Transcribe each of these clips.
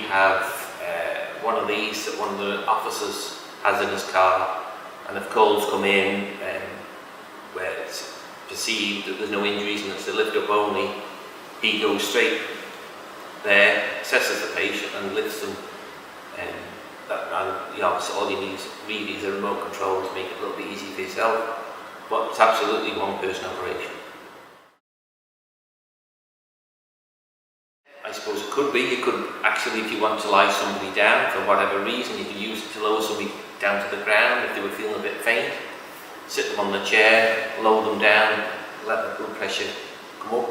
have one of these that one of the officers has in his car, and if calls come in where it's perceived that there's no injuries and it's a lift up only, he goes straight there, assesses the patient and lifts them. And obviously all you need is really is a remote control to make it a little bit easy for yourself, but it's absolutely one person operation. I suppose it could be, you could actually, if you want to lie somebody down for whatever reason, you could use it to lower somebody down to the ground if they were feeling a bit faint. Sit them on the chair, lower them down, let the blood pressure come up.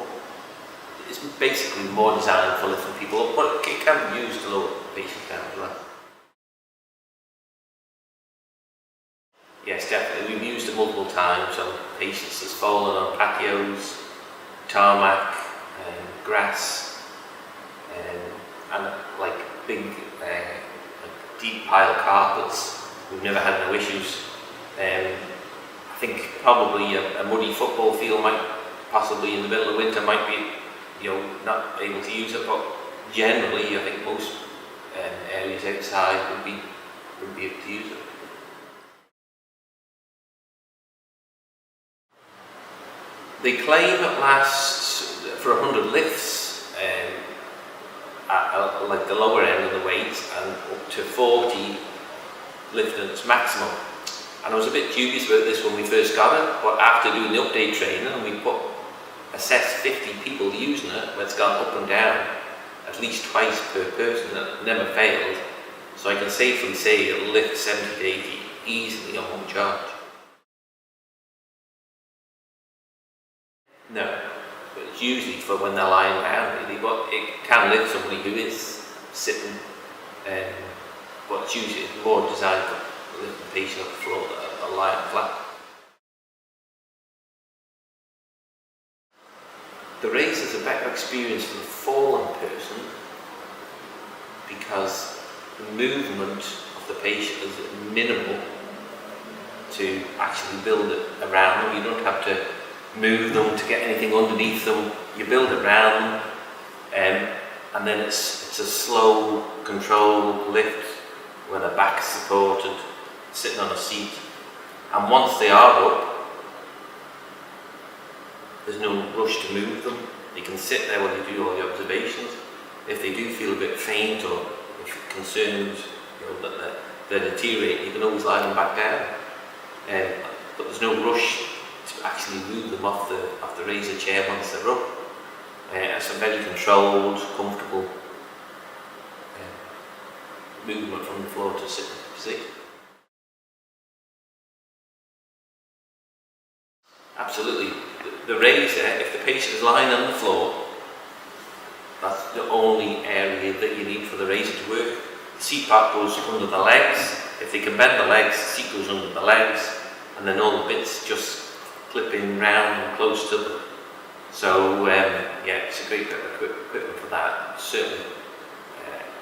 It's basically more designed for lifting people up, but it can be used to lower patients down as well. Yes, definitely. We've used it multiple times on patients that's fallen on patios, tarmac, grass, and like big, deep pile carpets. We've never had no issues. I think probably a muddy football field might possibly in the middle of winter might be, not able to use it, but generally I think most areas outside would be able to use it. They claim it lasts for 100 lifts at like the lower end of the weight, and up to 40 lifting its maximum. And I was a bit dubious about this when we first got it, but after doing the update training and we assessed 50 people using it, where it's gone up and down at least twice per person, it never failed. So I can safely say it'll lift 70 to 80 easily on one charge. No, but it's usually for when they're lying down really, but it can lift somebody who is sitting, but it's usually more designed for lifting the patient off the floor that are lying flat. The Raizer is a better experience for the fallen person because the movement of the patient is minimal to actually build it around them. You don't have to move them to get anything underneath them. You build it around them, and then it's a slow, controlled lift where the back is supported, sitting on a seat. And once they are up, there's no rush to move them. You can sit there while you do all the observations. If they do feel a bit faint or if you're concerned that they're deteriorating, you can always lie them back down. But there's no rush to actually move them off the Raizer chair once they're up. It's a very controlled, comfortable movement from the floor to sit. Absolutely. The Raizer, if the patient is lying on the floor, that's the only area that you need for the Raizer to work. The seat part goes under the legs. If they can bend the legs, the seat goes under the legs, and then all the bits just clip in round and close to them. So yeah, it's a great bit of equipment for that. It certainly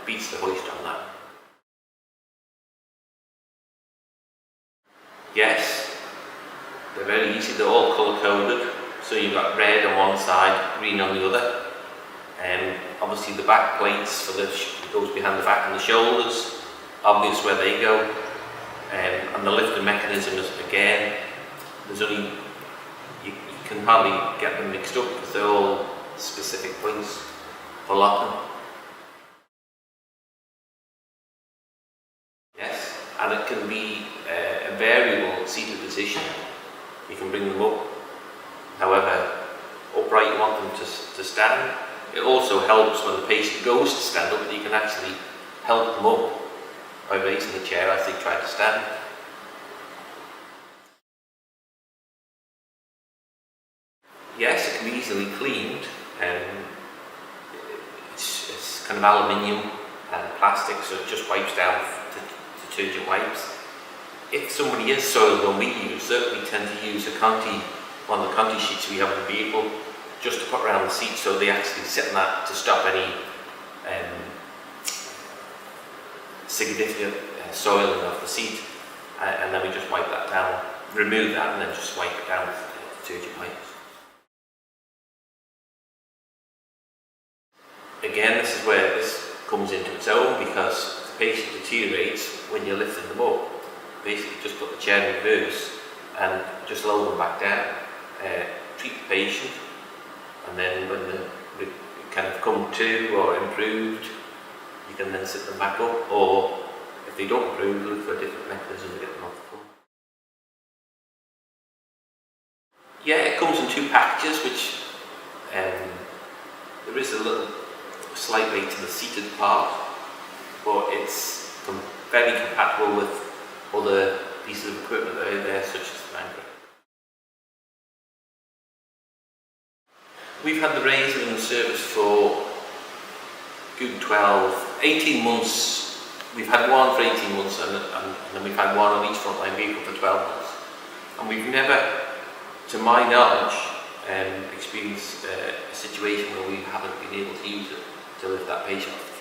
beats the hoist on that. Yes, they're very easy. They're all colour coded. So you've got red on one side, green on the other. Obviously the back plates for goes behind the back and the shoulders, obvious where they go. And the lifting mechanism is, again, there's only, you can hardly get them mixed up because they're all specific points for locking. Yes, and it can be a variable seated position. You can bring them up however upright you want them to stand. It also helps when the patient goes to stand up that you can actually help them up by raising the chair as they try to stand. Yes, it can be easily cleaned. It's kind of aluminium and plastic, so it just wipes down with detergent wipes. If somebody is soiled when we use it, we tend to use one of the Conti sheets we have in the vehicle just to put around the seat, so they actually sit on that to stop any significant soiling of the seat, and then we just wipe that down, remove that, and then just wipe it down with detergent wipes. Again, this is where this comes into its own, because the patient deteriorates when you're lifting them up. Basically just put the chair in reverse and just lower them back down, treat the patient, and then when they kind of come to or improved, you can then sit them back up, or if they don't improve, look for a different mechanism to get them off the floor. Yeah, it comes in 2 packages, which there is a little slight weight to the seated part, but it's very compatible with other pieces of equipment that are there, such as the Raizer. We've had the Raizer in service for good 18 months. We've had one for 18 months, and then we've had one on each frontline vehicle for 12 months. And we've never, to my knowledge, experienced a situation where we haven't been able to use it to lift that patient off